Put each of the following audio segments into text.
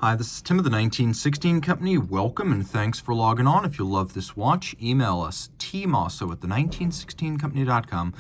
Hi, this is Tim of the 1916 Company. Welcome and thanks for logging on. If you love this watch, email us tmosso at the1916company.com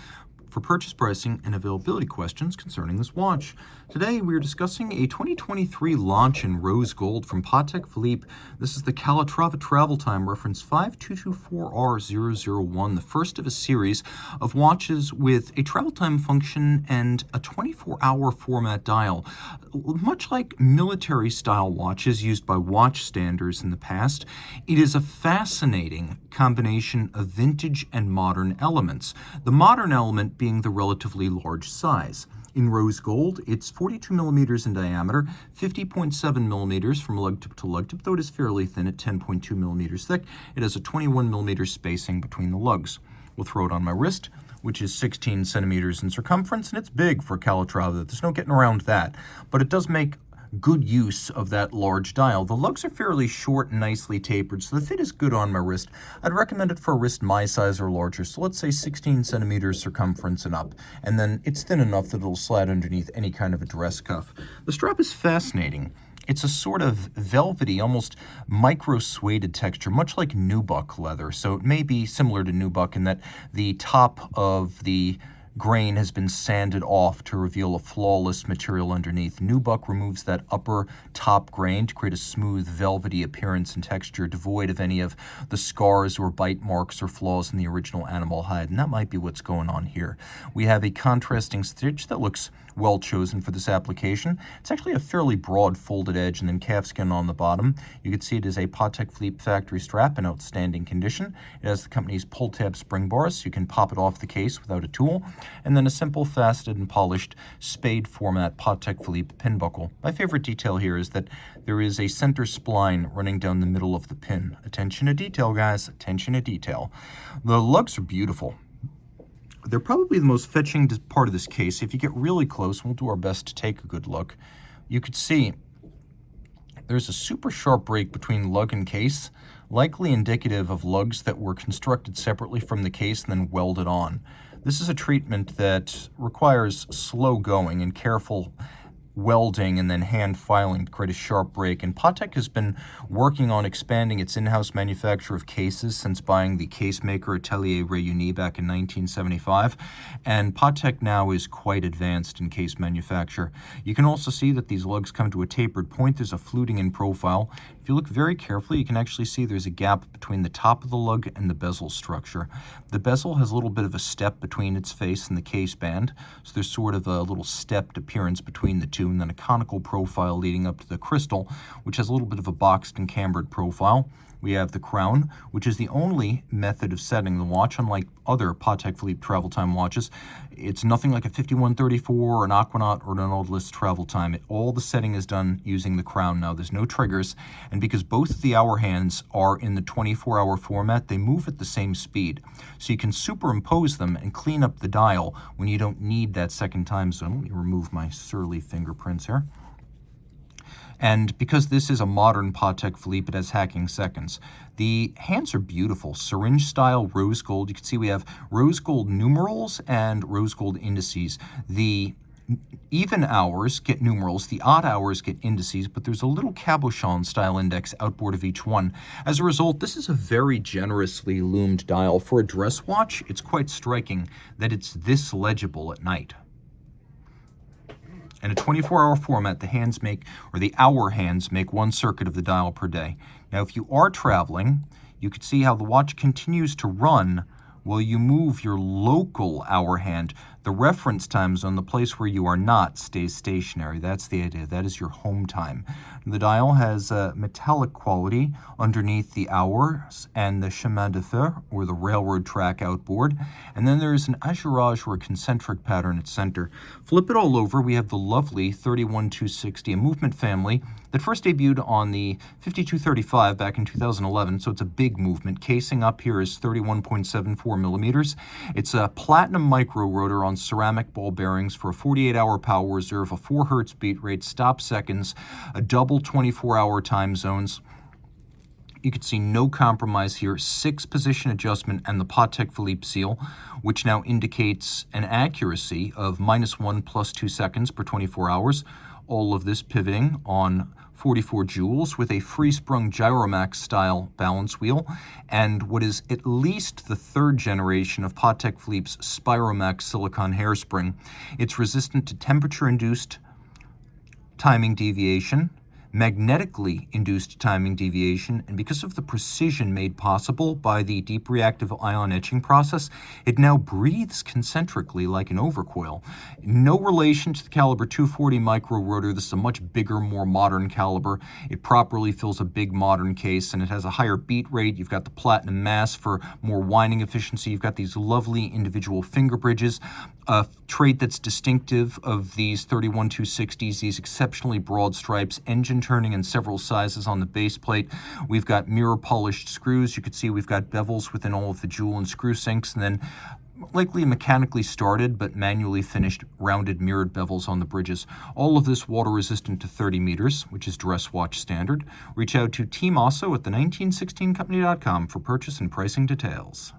for purchase pricing and availability questions concerning this watch. Today we are discussing a 2023 launch in rose gold from Patek Philippe. This is the Calatrava Travel Time reference 5224R-001, the first of a series of watches with a travel time function and a 24-hour format dial. Much like military-style watches used by watch standers in the past, it is a fascinating combination of vintage and modern elements. The modern element being the relatively large size. In rose gold, it's 42 millimeters in diameter, 50.7 millimeters from lug tip to lug tip, though it is fairly thin at 10.2 millimeters thick. It has a 21 millimeter spacing between the lugs. We'll throw it on my wrist, which is 16 centimeters in circumference, and it's big for Calatrava. There's no getting around that, but it does make good use of that large dial. The lugs are fairly short and nicely tapered, so the fit is good on my wrist. I'd recommend it for a wrist my size or larger, so let's say 16 centimeters circumference and up, and then it's thin enough that it'll slide underneath any kind of a dress cuff. The strap is fascinating. It's a sort of velvety, almost micro-sueded texture, much like nubuck leather, so it may be similar to nubuck in that the top of the grain has been sanded off to reveal a flawless material underneath. Nubuck removes that upper top grain to create a smooth, velvety appearance and texture, devoid of any of the scars or bite marks or flaws in the original animal hide, and that might be what's going on here. We have a contrasting stitch that looks well chosen for this application. It's actually a fairly broad folded edge and then calfskin on the bottom. You can see it is a Patek Philippe factory strap in outstanding condition. It has the company's pull tab spring bars, so you can pop it off the case without a tool, and then a simple faceted and polished spade format Patek Philippe pin buckle. My favorite detail here is that there is a center spline running down the middle of the pin. Attention to detail, guys, attention to detail. The lugs are beautiful. They're probably the most fetching part of this case. If you get really close, we'll do our best to take a good look. You could see there's a super sharp break between lug and case, likely indicative of lugs that were constructed separately from the case and then welded on. This is a treatment that requires slow going and careful welding and then hand filing to create a sharp break. And Patek has been working on expanding its in-house manufacture of cases since buying the case maker Atelier Réuni back in 1975. And Patek now is quite advanced in case manufacture. You can also see that these lugs come to a tapered point. There's a fluting in profile. If you look very carefully, you can actually see there's a gap between the top of the lug and the bezel structure. The bezel has a little bit of a step between its face and the case band, so there's sort of a little stepped appearance between the two, and then a conical profile leading up to the crystal, which has a little bit of a boxed and cambered profile. We have the crown, which is the only method of setting the watch, unlike other Patek Philippe travel time watches. It's nothing like a 5134 or an Aquanaut or an Nautilus travel time. All the setting is done using the crown now. There's no triggers, and because both of the hour hands are in the 24-hour format, they move at the same speed. So you can superimpose them and clean up the dial when you don't need that second time zone. Let me remove my surly fingerprints here. And because this is a modern Patek Philippe, it has hacking seconds. The hands are beautiful, syringe-style rose gold. You can see we have rose gold numerals and rose gold indices. The even hours get numerals, the odd hours get indices, but there's a little cabochon-style index outboard of each one. As a result, this is a very generously loomed dial. For a dress watch, it's quite striking that it's this legible at night. In a 24-hour format, the hour hands make one circuit of the dial per day. Now, if you are traveling, you can see how the watch continues to run while you move your local hour hand. The reference time zone, the place where you are not, stays stationary. That's the idea. That is your home time. The dial has a metallic quality underneath the hours and the chemin de fer, or the railroad track outboard. And then there is an azurage or a concentric pattern at center. Flip it all over, we have the lovely 31260, a movement family that first debuted on the 5235 back in 2011, so it's a big movement. Casing up here is 31.74 millimeters. It's a platinum micro rotor on ceramic ball bearings for a 48-hour power reserve, a 4 hertz beat rate, stop seconds, a double 24-hour time zones. You can see no compromise here, 6 position adjustment and the Patek Philippe seal, which now indicates an accuracy of -1 + 2 seconds per 24 hours. All of this pivoting on 44 jewels with a free-sprung Gyromax style balance wheel and what is at least the third generation of Patek Philippe's Spiromax silicone hairspring. It's resistant to temperature-induced timing deviation, magnetically induced timing deviation, and because of the precision made possible by the deep reactive ion etching process, it now breathes concentrically like an overcoil. No relation to the caliber 240 micro rotor. This is a much bigger, more modern caliber. It properly fills a big modern case, and it has a higher beat rate. You've got the platinum mass for more winding efficiency. You've got these lovely individual finger bridges. A trait that's distinctive of these 31260s, these exceptionally broad stripes, engine turning in several sizes on the base plate. We've got mirror polished screws. You can see we've got bevels within all of the jewel and screw sinks, and then likely mechanically started but manually finished rounded mirrored bevels on the bridges. All of this water resistant to 30 meters, which is dress watch standard. Reach out to Team Mosso at the 1916company.com for purchase and pricing details.